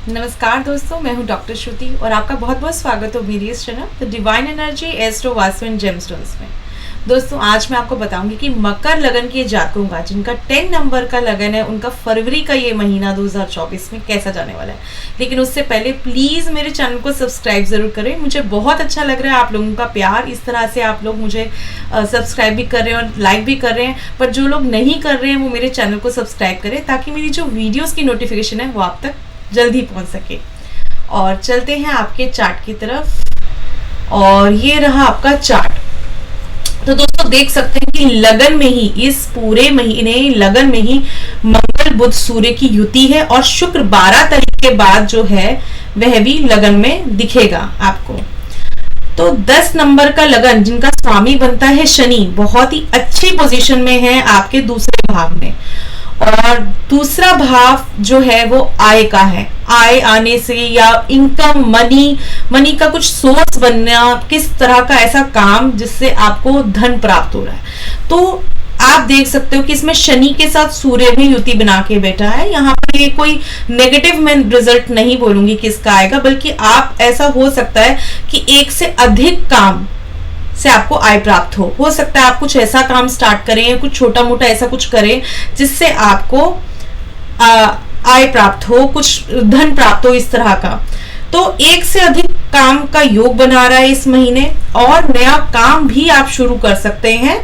नमस्कार दोस्तों, मैं हूं डॉक्टर श्रुति और आपका बहुत बहुत स्वागत है मेरी इस channel the divine energy astro vastu and gemstones में। दोस्तों, आज मैं आपको बताऊंगी कि मकर लगन के जातकों का जिनका 10 नंबर का लगन है उनका फरवरी का ये महीना 2024 में कैसा जाने वाला है। लेकिन उससे पहले प्लीज़ मेरे चैनल को सब्सक्राइब ज़रूर करें। मुझे बहुत अच्छा लग रहा है आप लोगों का प्यार, इस तरह से आप लोग मुझे सब्सक्राइब भी कर रहे हैं और लाइक भी कर रहे हैं। पर जो लोग नहीं कर रहे हैं वो मेरे चैनल को सब्सक्राइब करें ताकि मेरी जो वीडियोज़ की नोटिफिकेशन है वो आप तक जल्दी पहुंच सके। और चलते हैं आपके चार्ट की तरफ। और ये रहा आपका चार्ट। तो दोस्तों देख सकते हैं कि लगन में ही इस पूरे महीने लगन में ही मंगल बुध सूर्य की युति है और शुक्र 12 तारीख के बाद जो है वह भी लगन में दिखेगा आपको। तो 10 नंबर का लगन जिनका स्वामी बनता है शनि, बहुत ही अच्छी पोजीशन में है आपके दूसरे भाव में। और दूसरा भाव जो है वो आय का है। आय आने से या इनकम मनी का कुछ सोर्स बनना, किस तरह का ऐसा काम जिससे आपको धन प्राप्त हो रहा है। तो आप देख सकते हो कि इसमें शनि के साथ सूर्य भी युति बना के बैठा है। यहाँ पर ये कोई नेगेटिव मैं रिजल्ट नहीं बोलूंगी किसका आएगा, बल्कि आप ऐसा हो सकता है कि एक से अधिक काम से आपको आय प्राप्त हो सकता है आप कुछ ऐसा काम स्टार्ट करें या कुछ छोटा मोटा ऐसा कुछ करें जिससे आपको आय प्राप्त हो, कुछ धन प्राप्त हो, इस तरह का। तो एक से अधिक काम का योग बना रहा है इस महीने और नया काम भी आप शुरू कर सकते हैं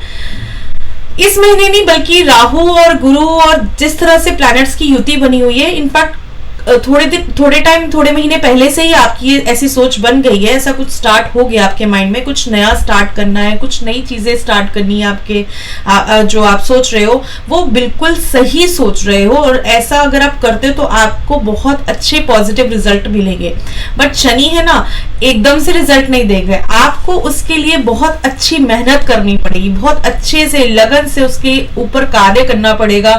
इस महीने। नहीं बल्कि राहु और गुरु और जिस तरह से प्लैनेट्स की युति बनी हुई है, इनफैक्ट थोड़े महीने पहले से ही आपकी ऐसी सोच बन गई है, ऐसा कुछ स्टार्ट हो गया आपके माइंड में, कुछ नया स्टार्ट करना है, कुछ नई चीजें स्टार्ट करनी है आपके जो आप सोच रहे हो वो बिल्कुल सही सोच रहे हो। और ऐसा अगर आप करते हो तो आपको बहुत अच्छे पॉजिटिव रिजल्ट मिलेंगे। बट शनि है ना, एकदम से रिजल्ट नहीं देगा, आपको उसके लिए बहुत अच्छी मेहनत करनी पड़ेगी, बहुत अच्छे से लगन से उसके ऊपर कार्य करना पड़ेगा।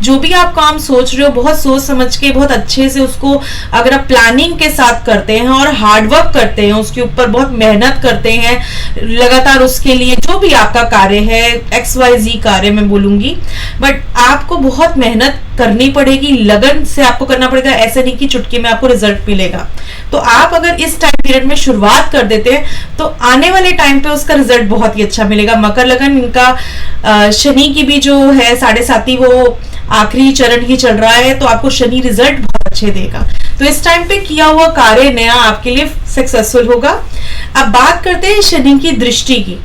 जो भी आप काम सोच रहे हो बहुत सोच समझ के, बहुत अच्छे से उसको अगर आप प्लानिंग के साथ करते हैं और हार्डवर्क करते हैं, उसके ऊपर बहुत मेहनत करते हैं लगातार, उसके लिए जो भी आपका कार्य है, XYZ कार्य मैं बोलूंगी, बट आपको बहुत मेहनत करनी पड़ेगी, लगन से आपको करना पड़ेगा। ऐसे नहीं कि चुटकी में आपको रिजल्ट मिलेगा। तो आप अगर इस टाइम पीरियड में शुरुआत कर देते हैं तो आने वाले टाइम पे उसका रिजल्ट बहुत ही अच्छा मिलेगा। मकर लगन इनका शनि की भी जो है 7.5 वो आखिरी चरण ही चल रहा है, तो आपको शनि रिजल्ट बहुत अच्छे देगा। तो इस टाइम पे किया हुआ कार्य नया आपके लिए सक्सेसफुल होगा। अब बात करते हैं शनि की दृष्टि की।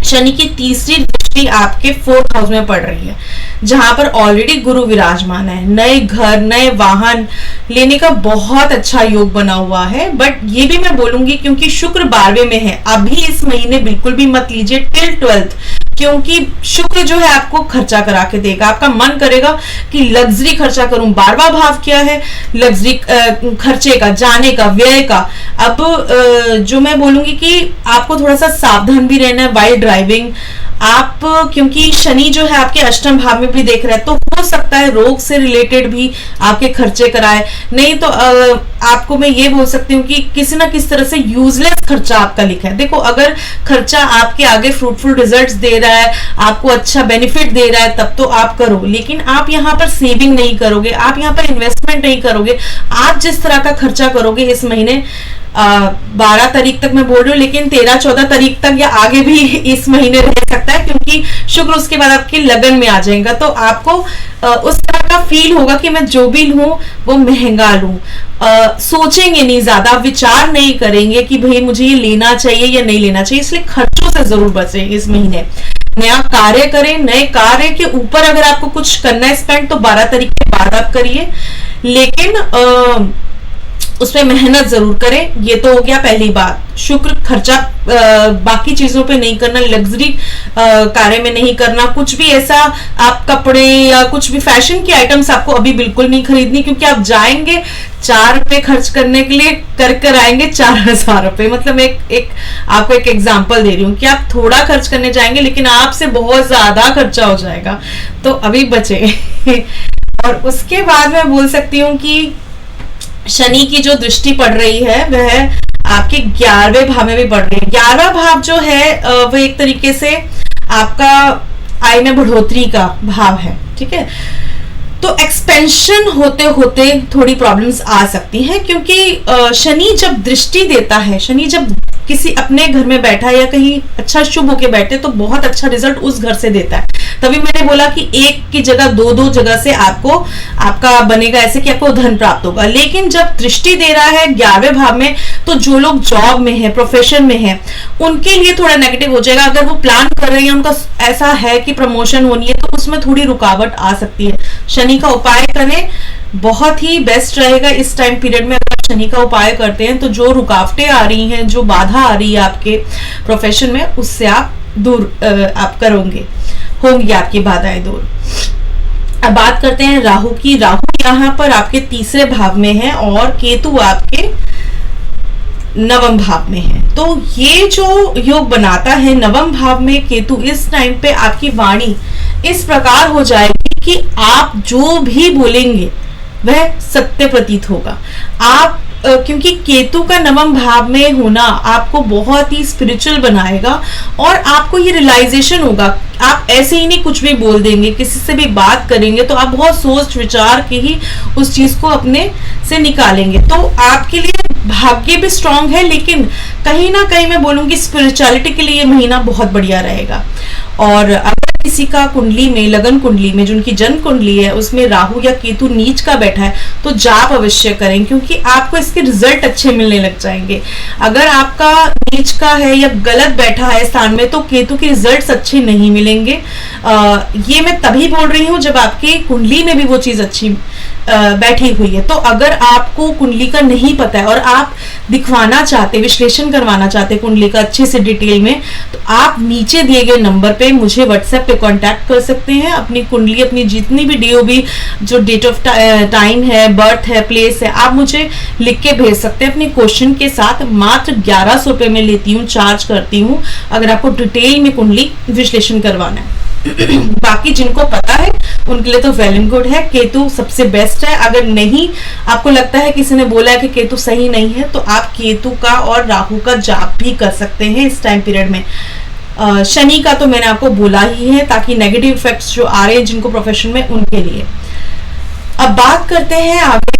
शनि की तीसरी दृष्टि आपके 4th हाउस में पड़ रही है, जहां पर ऑलरेडी गुरु विराजमान है। नए घर, नए वाहन लेने का बहुत अच्छा योग बना हुआ है। बट ये भी मैं बोलूंगी क्योंकि शुक्र 12वें में है, अभी इस महीने बिल्कुल भी मत लीजिए टिल 12th, क्योंकि शुक्र जो है आपको खर्चा करा के देगा। आपका मन करेगा कि लग्जरी खर्चा करूं। 12वां भाव क्या है? लग्जरी खर्चे का, जाने का, व्यय का। अब जो मैं बोलूंगी कि आपको थोड़ा सा सावधान भी रहना है वाइल ड्राइविंग। आप क्योंकि शनि जो है आपके अष्टम भाव में भी देख रहा है, तो हो सकता है रोग से रिलेटेड भी आपके खर्चे कराए। नहीं तो आपको मैं ये बोल सकती हूँ कि किसी ना किसी तरह से यूजलेस खर्चा आपका लिखा है। देखो, अगर खर्चा आपके आगे फ्रूटफुल रिजल्ट्स दे रहा है, आपको अच्छा बेनिफिट दे रहा है, तब तो आप करो। लेकिन आप यहाँ पर सेविंग नहीं करोगे, आप यहाँ पर इन्वेस्टमेंट नहीं करोगे। आप जिस तरह का खर्चा करोगे इस महीने 12 तारीख तक मैं बोल रही हूँ, लेकिन 13-14 तारीख तक या आगे भी इस महीने रह सकता है, क्योंकि शुक्र उसके बाद आपके लगन में आ जाएगा। तो आपको उस तरह का फील होगा कि मैं जो भी लूं वो महंगा लूं। सोचेंगे नहीं, ज्यादा विचार नहीं करेंगे कि भाई मुझे ये लेना चाहिए या नहीं लेना चाहिए। इसलिए खर्चों से जरूर बचें इस महीने। नया कार्य करें, नए कार्य के ऊपर अगर आपको कुछ करना है स्पेंड, तो 12 तारीख के बाद आप करिए, लेकिन उसमें मेहनत जरूर करें। ये तो हो गया पहली बात। शुक्र खर्चा बाकी चीजों पे नहीं करना, लग्जरी कार्य में नहीं करना। कुछ भी ऐसा आप कपड़े या कुछ भी फैशन की आइटम्स आपको अभी बिल्कुल नहीं खरीदनी, क्योंकि आप जाएंगे 4 रुपए खर्च करने के लिए, कर आएंगे 4000 रुपए। मतलब आपको एक एग्जांपल दे रही हूँ कि आप थोड़ा खर्च करने जाएंगे लेकिन आपसे बहुत ज्यादा खर्चा हो जाएगा। तो अभी बचे। और उसके बाद मैं बोल सकती हूँ कि शनि की जो दृष्टि पड़ रही है वह आपके 11वें भाव में भी पड़ रही है। 11वां भाव जो है वह एक तरीके से आपका आय में बढ़ोतरी का भाव है, ठीक है। तो एक्सपेंशन होते होते थोड़ी प्रॉब्लम्स आ सकती हैं, क्योंकि शनि जब दृष्टि देता है, शनि जब किसी अपने घर में बैठा है या कहीं अच्छा शुभ होके बैठे तो बहुत अच्छा रिजल्ट उस घर से देता है। तभी मैंने बोला कि एक की जगह दो दो जगह से आपका बनेगा ऐसे कि आपको धन प्राप्त होगा। लेकिन जब दृष्टि दे रहा है 11वें भाव में, तो जो लोग जॉब में है, प्रोफेशन में है, उनके लिए थोड़ा नेगेटिव हो जाएगा। अगर वो प्लान कर रहे हैं, उनका ऐसा है कि प्रमोशन होनी है, तो उसमें थोड़ी रुकावट आ सकती है। शनि का उपाय करें, बहुत ही बेस्ट रहेगा इस टाइम पीरियड में। अगर शनि का उपाय करते हैं तो जो रुकावटें आ रही हैं, जो बाधा आ रही है आपके प्रोफेशन में, उससे आप दूर आप करोगे, होंगी आपकी बाधाएं दूर। अब बात करते हैं राहु की। राहु यहाँ पर आपके तीसरे भाव में है और केतु आपके 9वें भाव में है। तो ये जो योग बनाता है 9वें भाव में केतु, इस टाइम पे आपकी वाणी इस प्रकार हो जाएगी कि आप जो भी बोलेंगे वह सत्य प्रतीत होगा। आप क्योंकि केतु का 9वें भाव में होना आपको बहुत ही स्पिरिचुअल बनाएगा और आपको ये रियलाइजेशन होगा। आप ऐसे ही नहीं कुछ भी बोल देंगे, किसी से भी बात करेंगे तो आप बहुत सोच विचार के ही उस चीज को अपने से निकालेंगे। तो आपके लिए भाग्य भी स्ट्रांग है, लेकिन कहीं ना कहीं मैं बोलूंगी स्पिरिचुअलिटी के लिए ये महीना बहुत बढ़िया रहेगा। और अगर किसी का कुंडली में, लगन कुंडली में, जो उनकी जन्म कुंडली है, उसमें राहु या केतु नीच का बैठा है, तो जाप अवश्य करें, क्योंकि आपको इसके रिजल्ट अच्छे मिलने लग जाएंगे। अगर आपका नीच का है या गलत बैठा है स्थान में, तो केतु के रिजल्ट्स अच्छे नहीं मिलेंगे। ये मैं तभी बोल रही हूँ जब आपके कुंडली में भी वो चीज अच्छी बैठी हुई है। तो अगर आपको कुंडली का नहीं पता है और आप दिखवाना चाहते, विश्लेषण करवाना चाहते कुंडली का अच्छे से डिटेल में, तो आप नीचे दिए गए नंबर पे मुझे व्हाट्सएप पे कांटेक्ट कर सकते हैं। अपनी कुंडली, अपनी जितनी भी DOB, जो डेट ऑफ टाइम है, बर्थ है, प्लेस है, आप मुझे लिख के भेज सकते हैं अपने क्वेश्चन के साथ। मात्र 1100 रुपए में लेती हूँ, चार्ज करती हूँ, अगर आपको डिटेल में कुंडली विश्लेषण करवाना है। बाकी जिनको पता है उनके लिए तो वेल एंड गुड है, केतु सबसे बेस्ट है। अगर नहीं, आपको लगता है किसी ने बोला है कि केतु सही नहीं है, तो आप केतु का और राहु का जाप भी कर सकते हैं इस टाइम पीरियड में। शनि का तो मैंने आपको बोला ही है, ताकि नेगेटिव इफेक्ट्स जो आ रहे हैं जिनको प्रोफेशन में, उनके लिए। अब बात करते हैं आगे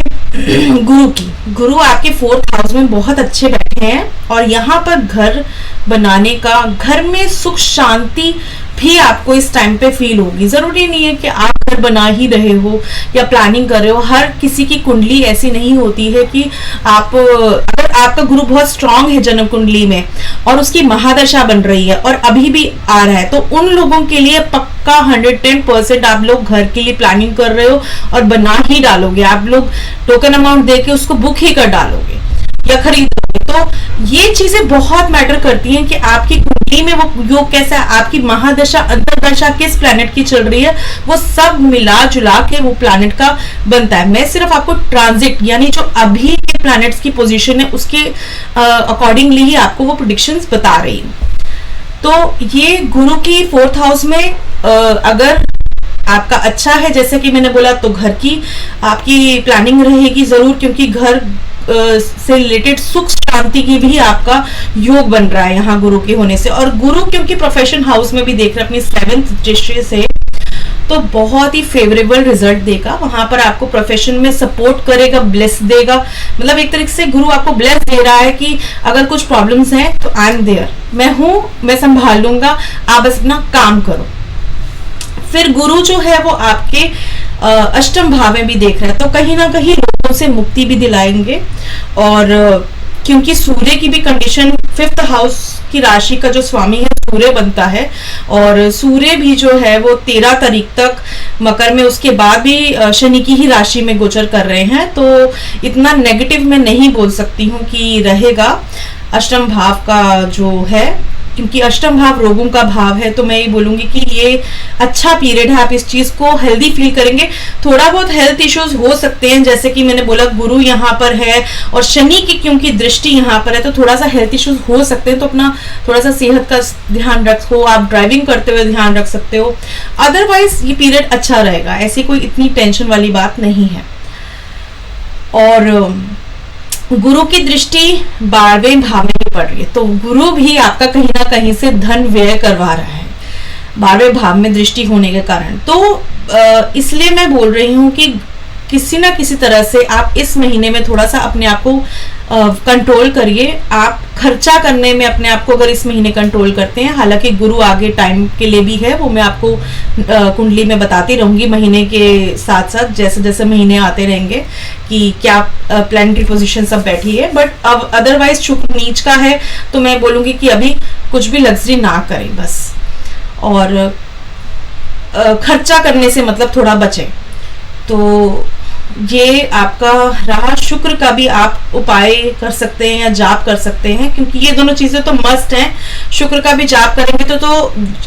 गुरु की। गुरु आपके 4th हाउस में बहुत अच्छे बैठे हैं और यहाँ पर घर बनाने का, घर में सुख शांति भी आपको इस टाइम पे फील होगी। जरूरी नहीं है कि आप घर बना ही रहे हो या प्लानिंग कर रहे हो। हर किसी की कुंडली ऐसी नहीं होती है कि आप, अगर आपका गुरु बहुत स्ट्रांग है जन्म कुंडली में और उसकी महादशा बन रही है और अभी भी आ रहा है, तो उन लोगों के लिए पक्का 110% आप लोग घर के लिए प्लानिंग कर रहे हो और बना ही डालोगे। आप लोग टोकन अमाउंट देके उसको बुक ही कर डालोगे या खरीदोगे। तो ये चीजें बहुत मैटर करती हैं कि आपकी कुंडली में वो योग कैसा है, आपकी महादशा, अंतरदशा किस प्लैनेट की चल रही है, वो सब मिला जुला के वो प्लैनेट का बनता है। मैं सिर्फ आपको ट्रांजिट, यानी जो अभी के प्लैनेट्स की पोजीशन है, उसके अकॉर्डिंगली ही आपको वो प्रेडिक्शंस बता रही हूँ। तो ये गुरु की 4th हाउस में अगर आपका अच्छा है, जैसे कि मैंने बोला, तो घर की आपकी प्लानिंग रहेगी जरूर, क्योंकि घर से रिलेटेड सुख शांति की भी आपका योग बन रहा है यहाँ गुरु के होने से। और गुरु क्योंकि प्रोफेशन हाउस में भी देख रहे अपनी 7th दृष्टि से, तो बहुत ही फेवरेबल रिजल्ट देगा। वहां पर आपको प्रोफेशन में सपोर्ट करेगा, ब्लेस देगा। मतलब एक तरीके से गुरु आपको ब्लेस दे रहा है कि अगर कुछ प्रॉब्लम्स हैं तो आई एम देयर, मैं हूं, मैं संभाल लूंगा, आप बस अपना काम करो। फिर गुरु जो है वो आपके 8वें भाव में भी देख रहा है, तो कहीं ना कहीं रोगों से मुक्ति भी दिलाएंगे। और क्योंकि सूर्य की भी कंडीशन, 5th हाउस की राशि का जो स्वामी है सूर्य बनता है, और सूर्य भी जो है वो 13 तारीख तक मकर में, उसके बाद भी शनि की ही राशि में गोचर कर रहे हैं। तो इतना नेगेटिव मैं नहीं बोल सकती हूँ कि रहेगा 8वें भाव का जो है, क्योंकि 8वां भाव रोगों का भाव है। तो मैं ये बोलूंगी कि ये अच्छा पीरियड है, आप इस चीज को हेल्दी फील करेंगे। थोड़ा बहुत हेल्थ इश्यूज हो सकते हैं, जैसे कि मैंने बोला गुरु यहाँ पर है और शनि की क्योंकि दृष्टि यहाँ पर है, तो थोड़ा सा हेल्थ इश्यूज हो सकते हैं। तो अपना थोड़ा सा सेहत का ध्यान रखो, आप ड्राइविंग करते हुए ध्यान रख सकते हो। अदरवाइज ये पीरियड अच्छा रहेगा, ऐसी कोई इतनी टेंशन वाली बात नहीं है। और गुरु की दृष्टि 12वें भाव में भी पड़ रही है, तो गुरु भी आपका कहीं ना कहीं से धन व्यय करवा रहा है 12वें भाव में दृष्टि होने के कारण। तो इसलिए मैं बोल रही हूँ कि किसी ना किसी तरह से आप इस महीने में थोड़ा सा अपने आप को कंट्रोल करिए। आप खर्चा करने में अपने आप को अगर इस महीने कंट्रोल करते हैं, हालांकि गुरु आगे टाइम के लिए भी है, वो मैं आपको कुंडली में बताती रहूंगी महीने के साथ साथ, जैसे जैसे महीने आते रहेंगे कि क्या प्लैनेटरी पोजीशन सब बैठी है। बट अब अदरवाइज शुक्र नीच का है तो मैं बोलूंगी कि अभी कुछ भी लग्जरी ना करें बस, और खर्चा करने से मतलब थोड़ा बचें। तो ये आपका रहा। शुक्र का भी आप उपाय कर सकते हैं या जाप कर सकते हैं, क्योंकि ये दोनों चीजें तो मस्ट हैं। शुक्र का भी जाप करेंगे तो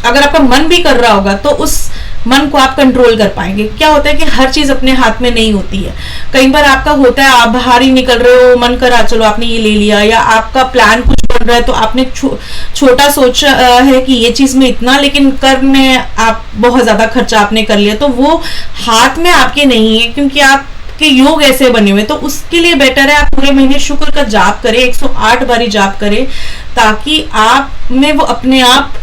अगर आपका मन भी कर रहा होगा तो उस मन को आप कंट्रोल कर पाएंगे। क्या होता है कि हर चीज अपने हाथ में नहीं होती है। कई बार आपका होता है आप बाहर ही निकल रहे हो, मन करा चलो आपने ये ले लिया, या आपका प्लान कुछ बन रहा है तो आपने छोटा सोचा है कि ये चीज में इतना, लेकिन कर में आप बहुत ज्यादा खर्चा आपने कर लिया, तो वो हाथ में आपके नहीं है, क्योंकि आप के योग ऐसे बने हुए। तो उसके लिए बेटर है आप पूरे महीने शुक्र का जाप करें, 108 बारी जाप करें, ताकि आप में वो अपने आप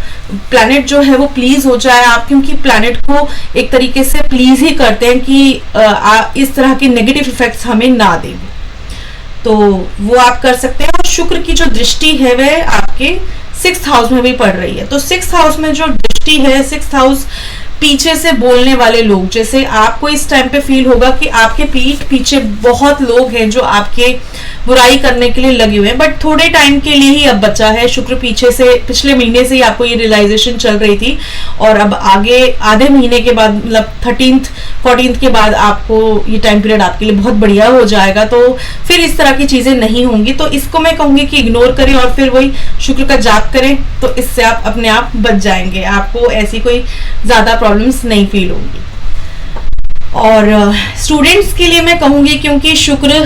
प्लैनेट जो है वो प्लीज हो जाए आप, क्योंकि प्लैनेट को एक तरीके से प्लीज ही करते हैं कि इस तरह के नेगेटिव इफेक्ट्स हमें ना दें। तो वो आप कर सकते हैं। और शुक्र की जो दृष्टि है वह आपके 6th हाउस में भी पड़ रही है। तो 6th हाउस में जो दृष्टि है, 6th हाउस पीछे से बोलने वाले लोग, जैसे आपको इस टाइम पे फील होगा कि आपके पीठ पीछे बहुत लोग हैं जो आपके बुराई करने के लिए लगे हुए हैं, बट थोड़े टाइम के लिए ही अब बचा है। शुक्र पीछे से पिछले महीने से ही आपको ये रियलाइजेशन चल रही थी, और अब आगे आधे महीने के बाद मतलब 13th 14th के बाद आपको ये टाइम पीरियड आपके लिए बहुत बढ़िया हो जाएगा। तो फिर इस तरह की चीजें नहीं होंगी। तो इसको मैं कहूंगी कि इग्नोर करें और फिर वही शुक्र का जाप करें, तो इससे आप अपने आप बच जाएंगे। आपको ऐसी कोई ज्यादा प्रॉब्लम्स नहीं फील होंगी। और स्टूडेंट्स के लिए मैं कहूंगी, क्योंकि शुक्र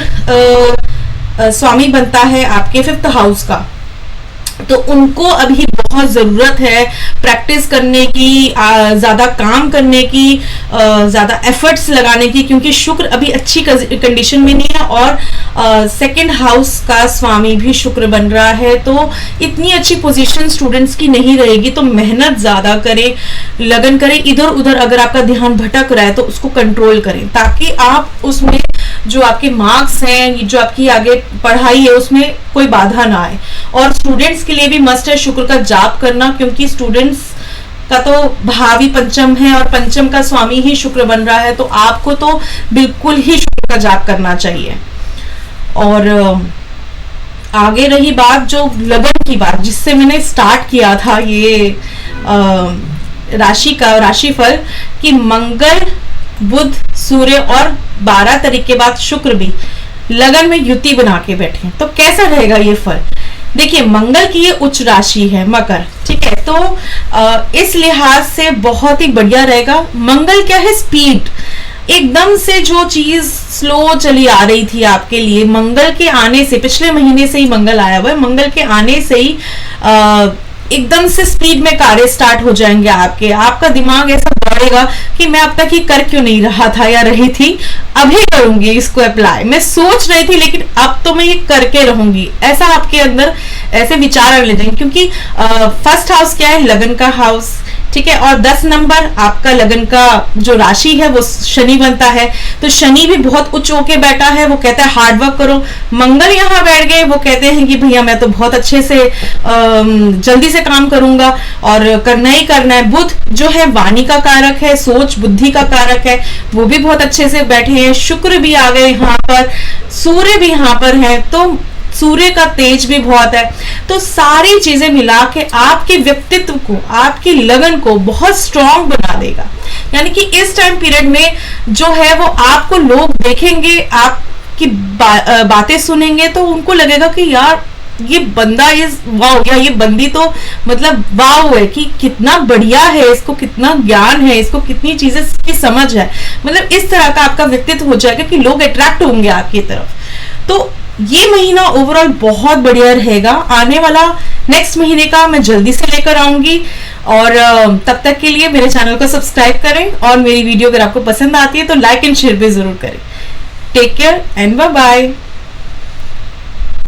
स्वामी बनता है आपके 5th हाउस का, तो उनको अभी बहुत जरूरत है प्रैक्टिस करने की, ज्यादा काम करने की, ज्यादा एफर्ट्स लगाने की, क्योंकि शुक्र अभी अच्छी कंडीशन में नहीं है। और 2nd हाउस का स्वामी भी शुक्र बन रहा है, तो इतनी अच्छी पोजीशन स्टूडेंट्स की नहीं रहेगी। तो मेहनत ज्यादा करें, लगन करें। इधर उधर अगर आपका ध्यान भटक रहा है तो उसको कंट्रोल करें, ताकि आप उसमें जो आपके मार्क्स हैं, जो आपकी आगे पढ़ाई है, उसमें कोई बाधा ना आए। और स्टूडेंट्स के लिए भी मस्ट है शुक्र का जाप करना, क्योंकि स्टूडेंट्स का तो भावी पंचम है और पंचम का स्वामी ही शुक्र बन रहा है, तो आपको तो बिल्कुल ही शुक्र का जाप करना चाहिए। और आगे रही बात जो लगन की बात, जिससे मैंने स्टार्ट किया था ये राशिफल, कि मंगल, बुध, सूर्य और 12 तारीख के बाद शुक्र भी लगन में युति बना के बैठे, तो कैसा रहेगा ये फल। देखिए, मंगल की ये उच्च राशि है मकर, ठीक है, तो इस लिहाज से बहुत ही बढ़िया रहेगा। मंगल क्या है, स्पीड, एकदम से जो चीज स्लो चली आ रही थी आपके लिए, मंगल के आने से, पिछले महीने से ही मंगल आया हुआ है, मंगल के आने से ही एकदम से स्पीड में कार्य स्टार्ट हो जाएंगे आपके। आपका दिमाग ऐसा बढ़ेगा कि मैं अब तक ये कर क्यों नहीं रहा था या रही थी, अभी करूंगी इसको अप्लाई। मैं सोच रही थी लेकिन अब तो मैं ये करके रहूंगी, ऐसा आपके अंदर ऐसे विचार आने लगेंगे। क्योंकि 1st हाउस क्या है, लगन का हाउस, ठीक है, और 10 नंबर आपका लगन का जो राशि है वो शनि बनता है, तो शनि भी बहुत उच्च होके बैठा है, वो कहता है हार्ड वर्क करो। मंगल यहाँ बैठ गए, वो कहते हैं कि भैया मैं तो बहुत अच्छे से जल्दी से काम करूंगा और करना ही करना है। बुध जो है वाणी का कारक है, सोच बुद्धि का कारक है, वो भी बहुत अच्छे से बैठे हैं। शुक्र भी आ गए यहाँ पर, सूर्य भी यहाँ पर है, तो सूर्य का तेज भी बहुत है। तो सारी चीजें मिला के आपके व्यक्तित्व को, आपकी लगन को बहुत स्ट्रांग बना देगा। यानी कि इस टाइम पीरियड में जो है वो आपको लोग देखेंगे, आपकी बातें सुनेंगे, तो उनको लगेगा कि यार ये बंदा इज वाओ, या ये बंदी तो मतलब वाओ है, कि कितना बढ़िया है, इसको कितना ज्ञान है, इसको कितनी चीजें की समझ है। मतलब इस तरह का आपका व्यक्तित्व हो जाएगा कि लोग अट्रैक्ट होंगे आपकी तरफ। तो ये महीना ओवरऑल बहुत बढ़िया रहेगा। आने वाला नेक्स्ट महीने का मैं जल्दी से लेकर आऊंगी, और तब तक के लिए मेरे चैनल को सब्सक्राइब करें, और मेरी वीडियो अगर आपको पसंद आती है तो लाइक एंड शेयर भी जरूर करें। Take care and bye bye.